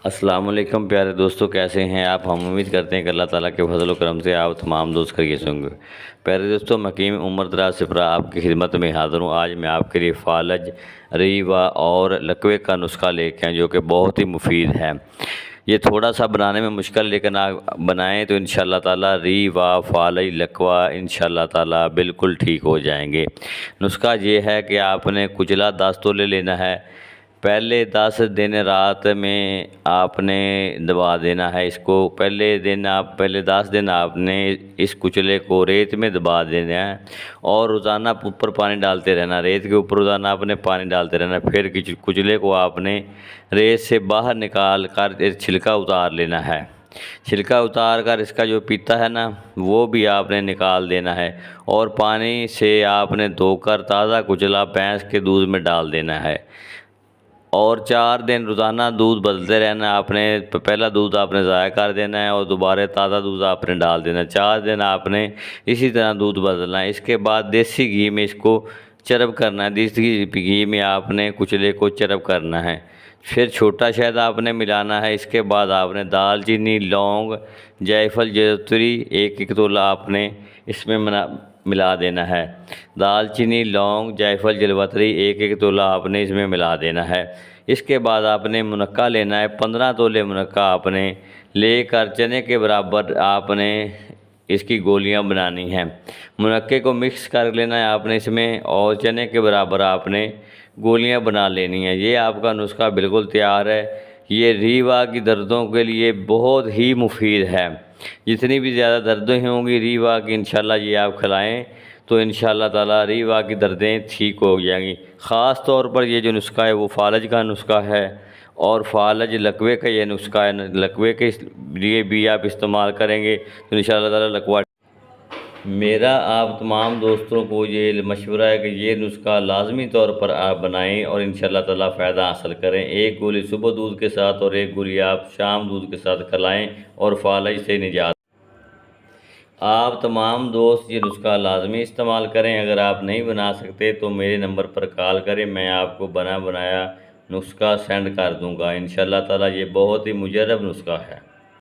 السلام علیکم پیارے دوستوں، کیسے ہیں آپ؟ ہم امید کرتے ہیں کہ اللہ تعالیٰ کے فضل و کرم سے آپ تمام دوست خیریت سے ہوں گے۔ پیارے دوستوں، میں حکیم عمر دراز سپرہ آپ کی خدمت میں حاضر ہوں۔ آج میں آپ کے لیے فالج، ریوا اور لکوے کا نسخہ لے کے آئے جو کہ بہت ہی مفید ہے۔ یہ تھوڑا سا بنانے میں مشکل، لیکن آپ بنائیں تو انشاءاللہ تعالیٰ ریوا، فالج، لکوا انشاءاللہ تعالیٰ بالکل ٹھیک ہو جائیں گے۔ نسخہ یہ ہے کہ آپ نے کچلا 10 تولے لینا ہے۔ پہلے 10 دن رات میں آپ نے دبا دینا ہے اس کو۔ پہلے 10 دن آپ نے اس کچلے کو ریت میں دبا دینا ہے اور روزانہ اوپر پانی ڈالتے رہنا۔ ریت کے اوپر روزانہ آپ نے پانی ڈالتے رہنا۔ پھر کچلے کو آپ نے ریت سے باہر نکال کر چھلکا اتار لینا ہے۔ چھلکا اتار کر اس کا جو پیتا ہے نا، وہ بھی آپ نے نکال دینا ہے اور پانی سے آپ نے دھو کر تازہ کچلا بھینس کے دودھ میں ڈال دینا ہے اور 4 دن روزانہ دودھ بدلتے رہنا۔ آپ نے پہلا دودھ آپ نے ضائع کر دینا ہے اور دوبارہ تازہ دودھ آپ نے ڈال دینا ہے۔ 4 دن آپ نے اسی طرح دودھ بدلنا ہے۔ اس کے بعد دیسی گھی میں اس کو چرب کرنا ہے۔ دیسی گھی میں آپ نے کچلے کو چرب کرنا ہے۔ پھر چھوٹا شہد آپ نے ملانا ہے۔ اس کے بعد آپ نے دال چینی، لونگ، جائفل، جوتری 1 تولہ آپ نے اس میں ملا دینا ہے۔ دال چینی، لونگ، جائفل، جلوتری 1 تولہ آپ نے اس میں ملا دینا ہے۔ اس کے بعد آپ نے منقع لینا ہے۔ 15 تولے منقع آپ نے لے کر چنے کے برابر آپ نے اس کی گولیاں بنانی ہیں۔ منقع کو مکس کر لینا ہے آپ نے اس میں اور چنے کے برابر آپ نے گولیاں بنا لینی ہیں۔ یہ آپ کا نسخہ بالکل تیار ہے۔ یہ ریوا کی دردوں کے لیے بہت ہی مفید ہے۔ جتنی بھی زیادہ دردیں ہوں گی ریوا کی، انشاءاللہ یہ آپ کھلائیں تو انشاءاللہ تعالیٰ ریوا کی دردیں ٹھیک ہو جائیں گی۔ خاص طور پر یہ جو نسخہ ہے وہ فالج کا نسخہ ہے اور فالج لکوے کا یہ نسخہ ہے۔ لکوے کے لیے بھی آپ استعمال کریں گے تو انشاءاللہ تعالیٰ لکوا۔ میرا آپ تمام دوستوں کو یہ مشورہ ہے کہ یہ نسخہ لازمی طور پر آپ بنائیں اور انشاءاللہ تعالیٰ فائدہ حاصل کریں۔ 1 گولی صبح دودھ کے ساتھ اور 1 گولی آپ شام دودھ کے ساتھ کھلائیں اور فالج سے نجات۔ آپ تمام دوست یہ نسخہ لازمی استعمال کریں۔ اگر آپ نہیں بنا سکتے تو میرے نمبر پر کال کریں، میں آپ کو بنایا نسخہ سینڈ کر دوں گا۔ انشاءاللہ تعالیٰ یہ بہت ہی مجرب نسخہ ہے۔